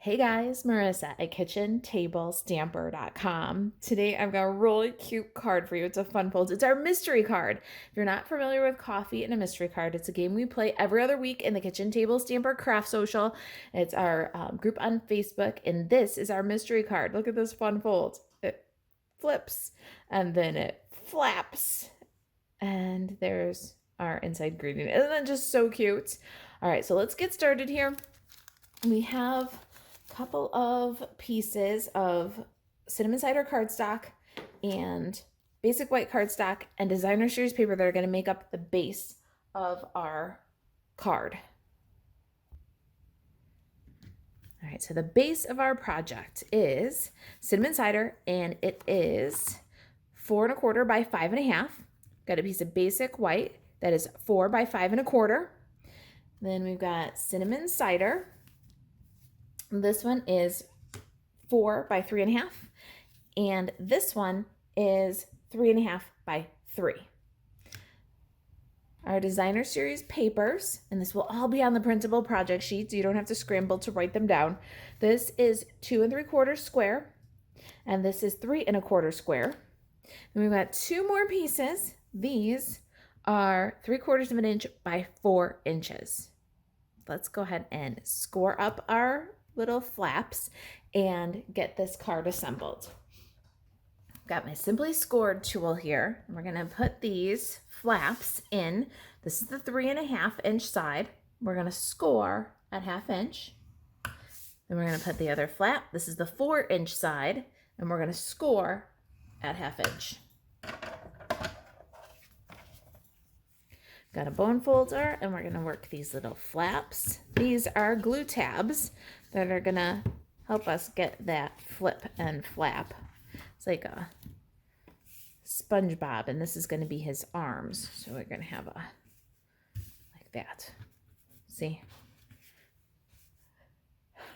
Hey guys, Marissa at kitchentablestamper.com. Today I've got a really cute card for you. It's a fun fold. It's our mystery card. If you're not familiar with coffee and a mystery card, it's a game we play every other week in the Kitchen Table Stamper Craft Social. It's our group on Facebook, and this is our mystery card. Look at this fun fold. It flips, and then it flaps, and there's our inside greeting. Isn't that just so cute? All right, so let's get started here. We have couple of pieces of cinnamon cider cardstock and basic white cardstock and designer series paper that are going to make up the base of our card. All right, so the base of our project is cinnamon cider, and it is 4 1/4 by 5 1/2. Got a piece of basic white that is 4 by 5 1/4. Then we've got cinnamon cider. This one is 4 by 3 1/2, and this one is 3 1/2 by 3. Our designer series papers, and this will all be on the printable project sheets. You don't have to scramble to write them down. This is 2 3/4 square, and this is 3 1/4 square. And we've got 2 more pieces. These are 3/4 of an inch by 4 inches. Let's go ahead and score up our little flaps and get this card assembled. Got my Simply Scored tool here. We're going to put these flaps in. This is the 3 1/2 inch side. We're going to score at 1/2 inch. Then we're going to put the other flap. This is the 4 inch side, and we're going to score at 1/2 inch. Got a bone folder, and we're going to work these little flaps. These are glue tabs that are going to help us get that flip and flap. It's like a SpongeBob, and this is going to be his arms. So we're going to have a, like that. See?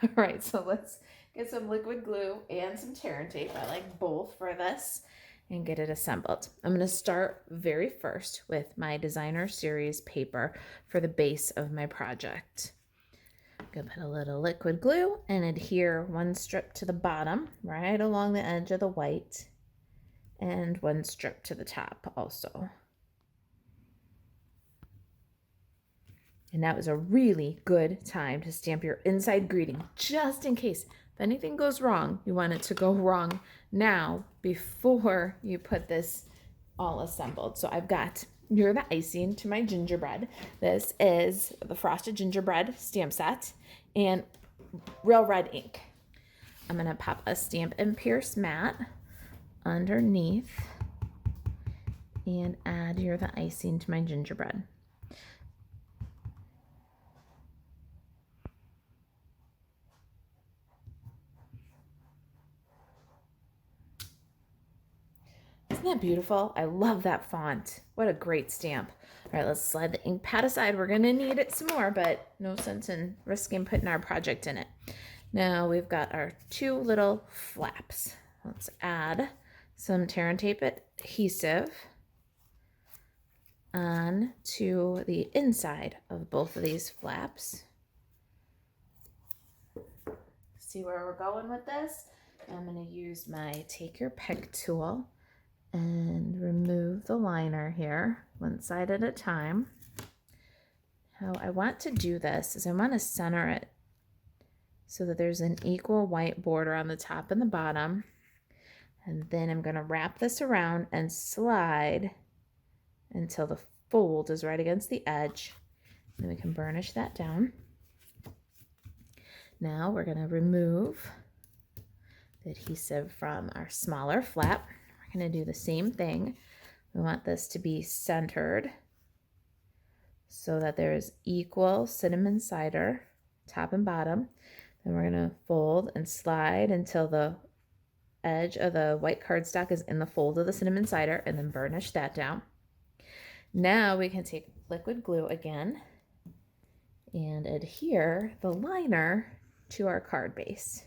All right, so let's get some liquid glue and some tear and tape. I like both for this, and get it assembled. I'm going to start very first with my designer series paper for the base of my project. I'm going to put a little liquid glue and adhere one strip to the bottom, right along the edge of the white, and one strip to the top also. And that was a really good time to stamp your inside greeting, just in case if anything goes wrong. You want it to go wrong now before you put this all assembled. So I've got You're the icing to my gingerbread. This is the frosted gingerbread stamp set and real red ink. I'm going to pop a Stamp and Pierce mat underneath and add You're the icing to my gingerbread. Isn't that beautiful? I love that font. What a great stamp. All right, let's slide the ink pad aside. We're going to need it some more, but no sense in risking putting our project in it. Now we've got our 2 little flaps. Let's add some tear and tape adhesive on to the inside of both of these flaps. See where we're going with this? I'm going to use my Take Your Pick tool and remove the liner here, one side at a time. How I want to do this is I want to center it so that there's an equal white border on the top and the bottom. And then I'm going to wrap this around and slide until the fold is right against the edge. Then we can burnish that down. Now we're going to remove the adhesive from our smaller flap. Going to do the same thing. We want this to be centered so that there's equal cinnamon cider top and bottom. Then we're going to fold and slide until the edge of the white cardstock is in the fold of the cinnamon cider, and then burnish that down. Now we can take liquid glue again and adhere the liner to our card base.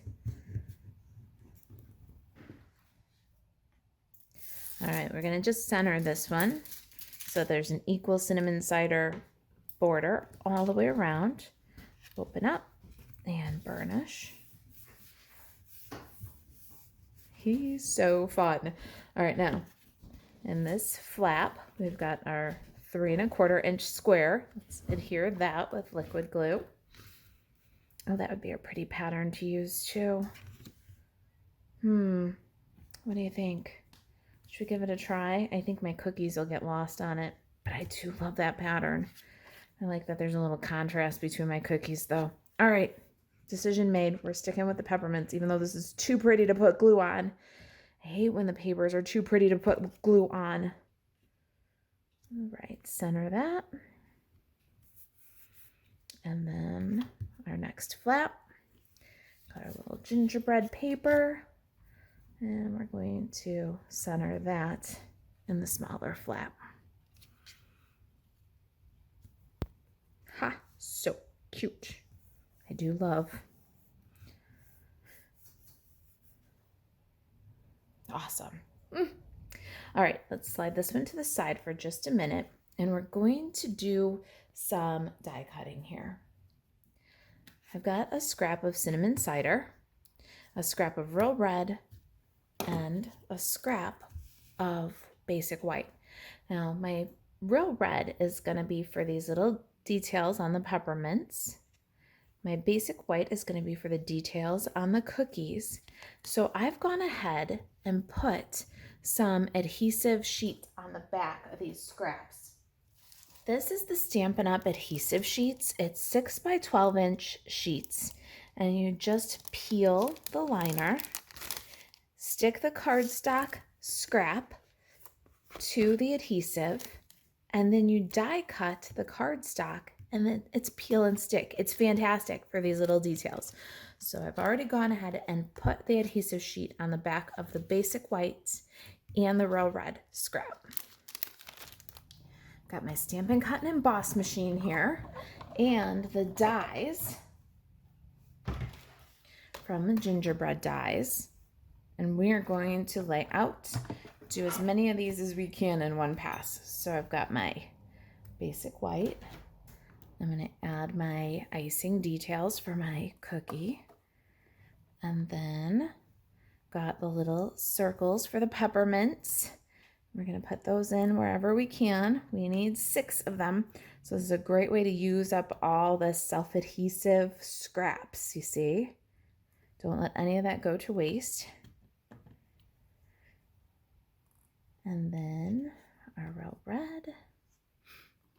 All right, we're going to just center this one so there's an equal cinnamon cider border all the way around. Open up and burnish. He's so fun. All right, now in this flap, we've got our 3 1/4 inch square. Let's adhere that with liquid glue. Oh, that would be a pretty pattern to use too. What do you think? Should we give it a try? I think my cookies will get lost on it, but I do love that pattern. I like that there's a little contrast between my cookies though. All right, decision made. We're sticking with the peppermints, even though this is too pretty to put glue on. I hate when the papers are too pretty to put glue on. All right, center that. And then our next flap, got our little gingerbread paper, and we're going to center that in the smaller flap. Ha, so cute. I do love. Awesome. All right, let's slide this one to the side for just a minute, and we're going to do some die cutting here. I've got a scrap of cinnamon cider, a scrap of real red, and a scrap of basic white. Now, my real red is going to be for these little details on the peppermints. My basic white is going to be for the details on the cookies. So I've gone ahead and put some adhesive sheet on the back of these scraps. This is the Stampin' Up! Adhesive sheets. It's 6 by 12 inch sheets, and you just peel the liner, stick the cardstock scrap to the adhesive, and then you die cut the cardstock, and then it's peel and stick. It's fantastic for these little details. So I've already gone ahead and put the adhesive sheet on the back of the basic whites and the real red scrap. Got my Stampin' Cut and Emboss machine here, and the dies from the gingerbread dies, and we are going to lay out, do as many of these as we can in one pass. So I've got my basic white. I'm going to add my icing details for my cookie, and then got the little circles for the peppermints. We're going to put those in wherever we can. We need 6 of them. So this is a great way to use up all the self-adhesive scraps, you see. Don't let any of that go to waste. And then our real red.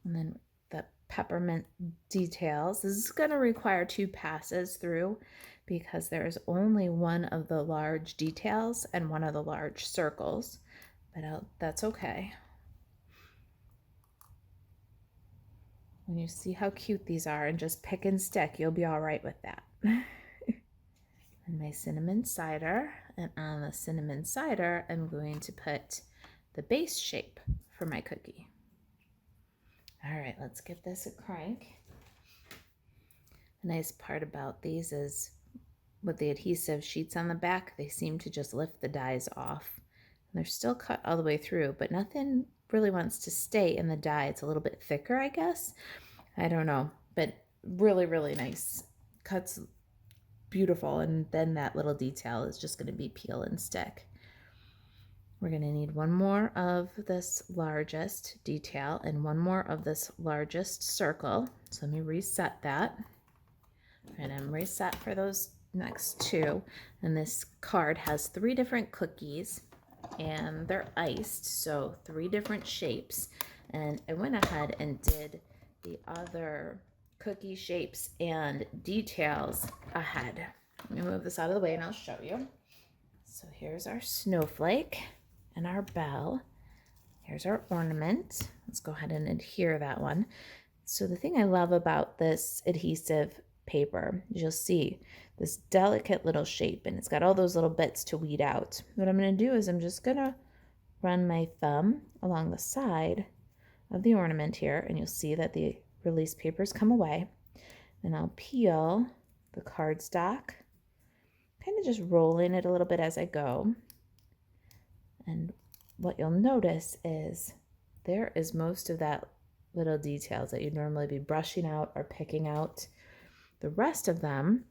And then the peppermint details. This is going to require 2 passes through because there is only one of the large details and one of the large circles. But that's okay. When you see how cute these are and just pick and stick, you'll be all right with that. And my cinnamon cider, and on the cinnamon cider, I'm going to put the base shape for my cookie. All right, let's give this a crank. The nice part about these is with the adhesive sheets on the back, they seem to just lift the dies off. They're still cut all the way through, but nothing really wants to stay in the die. It's a little bit thicker, I guess. I don't know, but really, really nice. Cuts beautiful, and then that little detail is just going to be peel and stick. We're going to need one more of this largest detail and one more of this largest circle. So let me reset that. And I'm reset for those next 2. And this card has 3 different cookies, and they're iced, so 3 different shapes. And I went ahead and did the other cookie shapes and details ahead. Let me move this out of the way and I'll show you. So here's our snowflake and our bell. Here's our ornament. Let's go ahead and adhere that one. So the thing I love about this adhesive paper is you'll see this delicate little shape, and it's got all those little bits to weed out. What I'm going to do is I'm just going to run my thumb along the side of the ornament here, and you'll see that the release papers come away. Then I'll peel the cardstock, kind of just rolling it a little bit as I go. And what you'll notice is there is most of that little details that you'd normally be brushing out or picking out. The rest of them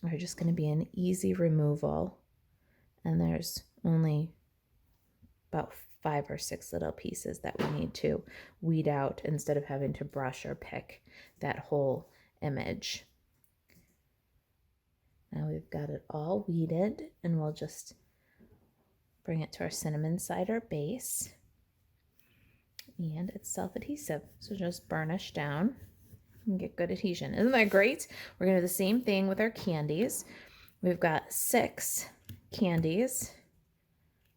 are just going to be an easy removal, And there's only about 5 or 6 little pieces that we need to weed out instead of having to brush or pick that whole image. Now we've got it all weeded, and we'll just bring it to our cinnamon cider base. And it's self-adhesive, so just burnish down and get good adhesion. Isn't that great? We're going to do the same thing with our candies. We've got 6 candies,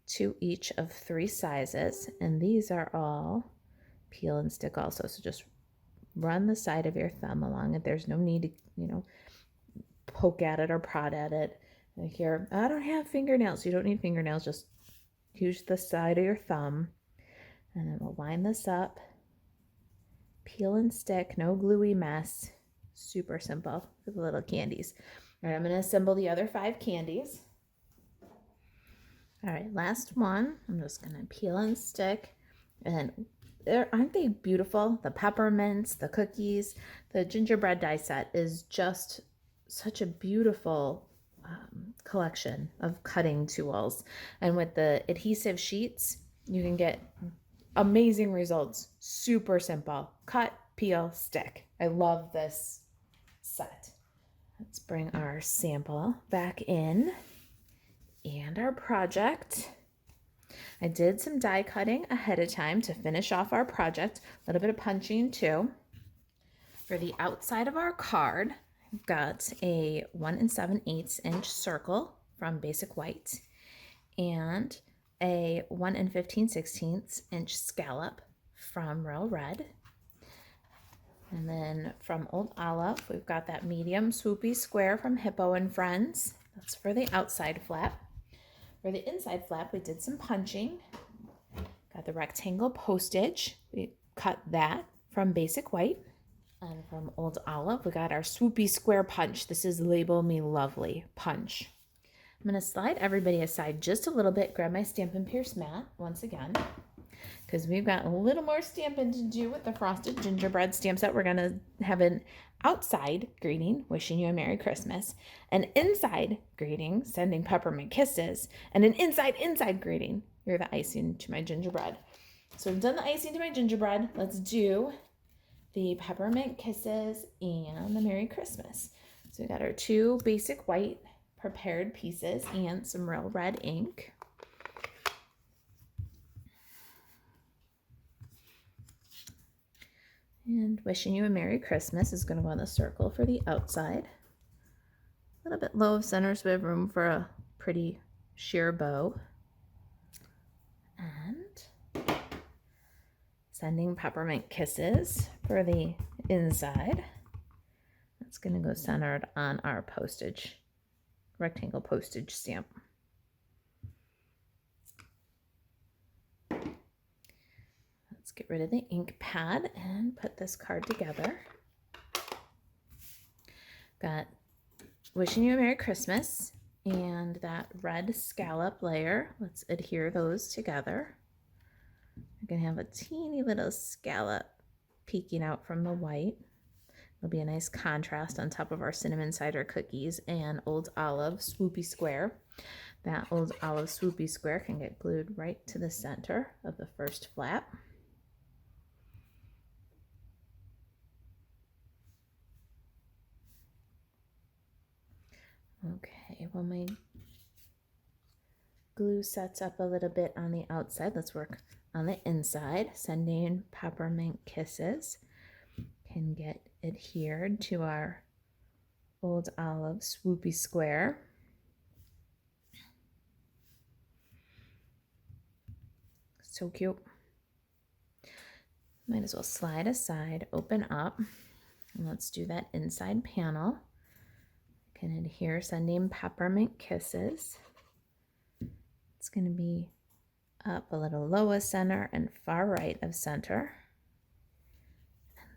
2 each of 3 sizes, and these are all peel and stick also. So just run the side of your thumb along it. There's no need to, poke at it or prod at it. Like here, I don't have fingernails. You don't need fingernails. Just use the side of your thumb, and then we'll line this up. Peel and stick, no gluey mess. Super simple for the little candies. All right, I'm going to assemble the other 5 candies. All right, last one. I'm just going to peel and stick. And aren't they beautiful? The peppermints, the cookies, the gingerbread die set is just such a beautiful collection of cutting tools. And with the adhesive sheets, you can get amazing results. Super simple. Cut, peel, stick. I love this set. Let's bring our sample back in and our project. I did some die cutting ahead of time to finish off our project. A little bit of punching too. For the outside of our card, I've got a 1 7/8 inch circle from Basic White and a 1 15/16 inch scallop from Real Red. And then from Old Olive, we've got that medium swoopy square from Hippo and Friends. That's for the outside flap. For the inside flap, we did some punching. Got the rectangle postage. We cut that from Basic White. And from Old Olive, we got our swoopy square punch. This is Label Me Lovely punch. I'm going to slide everybody aside just a little bit, grab my Stampin' Pierce mat once again, because we've got a little more stamping to do with the frosted gingerbread stamp set. We're going to have an outside greeting, wishing you a Merry Christmas, an inside greeting, sending peppermint kisses, and an inside greeting, you're the icing to my gingerbread. So we've done the icing to my gingerbread. Let's do the peppermint kisses and the Merry Christmas. So we got our 2 Basic White prepared pieces and some Real Red ink. And wishing you a Merry Christmas is going to go on the circle for the outside. A little bit low of center, so we have room for a pretty sheer bow. And sending peppermint kisses for the inside. That's going to go centered on our postage, rectangle postage stamp. Let's get rid of the ink pad and put this card together. Got wishing you a Merry Christmas and that red scallop layer. Let's adhere those together. We're going to have a teeny little scallop peeking out from the white. It'll be a nice contrast on top of our cinnamon cider cookies and Old Olive swoopy square. That Old Olive swoopy square can get glued right to the center of the first flap. Okay, well my glue sets up a little bit on the outside. Let's work on the inside. Sending peppermint kisses can get adhered to our Old Olive swoopy square. So cute. Might as well slide aside, open up, and let's do that inside panel. Can adhere, sending peppermint kisses. It's going to be up a little low of center and far right of center.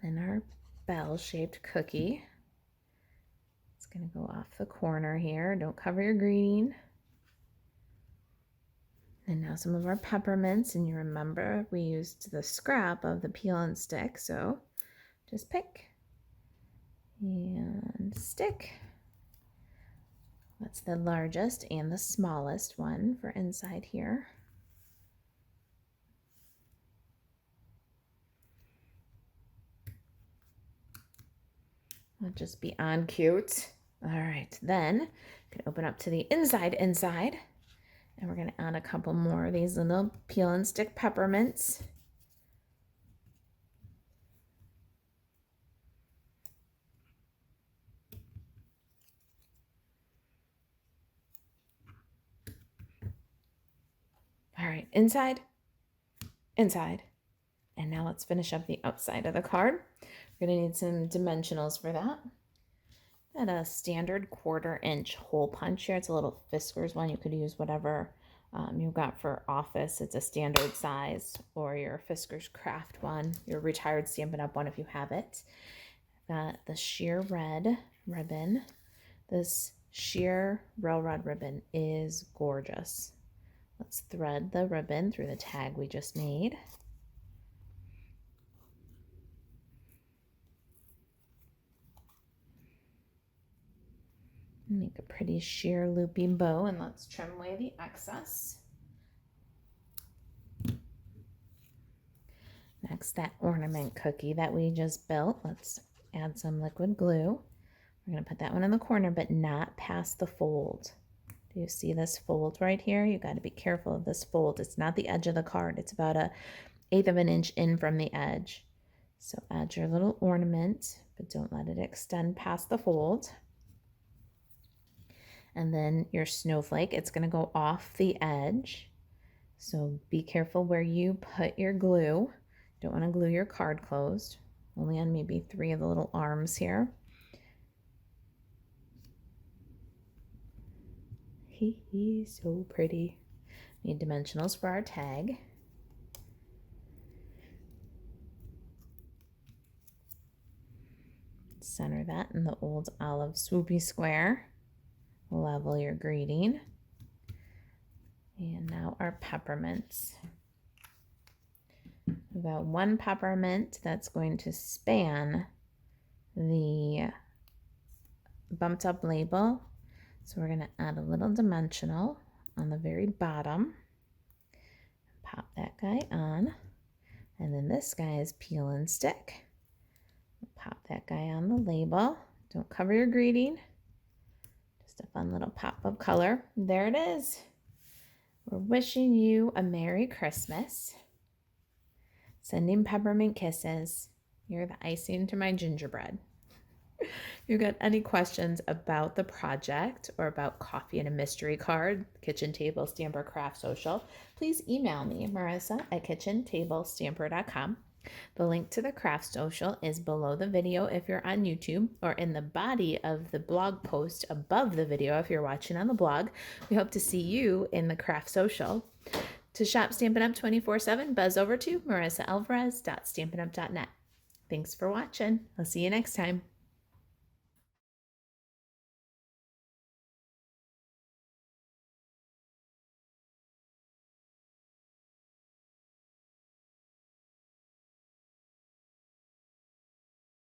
And then our bell-shaped cookie. It's going to go off the corner here. Don't cover your greeting. And now some of our peppermints, and you remember we used the scrap of the peel and stick, so just pick and stick. That's the largest and the smallest one for inside here. It'll just be on cute. All right, then you can open up to the inside, and we're gonna add a couple more of these little peel and stick peppermints. All right, inside, and now let's finish up the outside of the card. We're gonna need some dimensionals for that. Got a standard 1/4 inch hole punch here. It's a little Fiskars one. You could use whatever you've got for office. It's a standard size, or your Fiskars craft one, your retired Stampin' Up one if you have it. Got the sheer red ribbon. This sheer railroad ribbon is gorgeous. Let's thread the ribbon through the tag we just made. Make a pretty sheer loopy bow, and let's trim away the excess. Next, that ornament cookie that we just built. Let's add some liquid glue. We're going to put that one in the corner, but not past the fold. Do you see this fold right here? You got to be careful of this fold. It's not the edge of the card. It's about 1/8 of an inch in from the edge. So add your little ornament, but don't let it extend past the fold. And then your snowflake, it's going to go off the edge. So be careful where you put your glue. Don't want to glue your card closed. Only on maybe 3 of the little arms here. So pretty. Need dimensionals for our tag. Center that in the old olive swoopy square. Level your greeting. And now our peppermints. We've got 1 peppermint that's going to span the bumped up label. So we're going to add a little dimensional on the very bottom. Pop that guy on. And then this guy is peel and stick. Pop that guy on the label. Don't cover your greeting. Just a fun little pop of color. There it is. We're wishing you a Merry Christmas. Sending peppermint kisses. You're the icing to my gingerbread. If you've got any questions about the project or about coffee and a mystery card, kitchen table stamper craft social, please email me, marissa@kitchentablestamper.com. The link to the craft social is below the video if you're on YouTube, or in the body of the blog post above the video if you're watching on the blog. We hope to see you in the craft social. To shop Stampin' Up 24/7, buzz over to marisaalvarez.stampinup.net. Thanks for watching. I'll see you next time.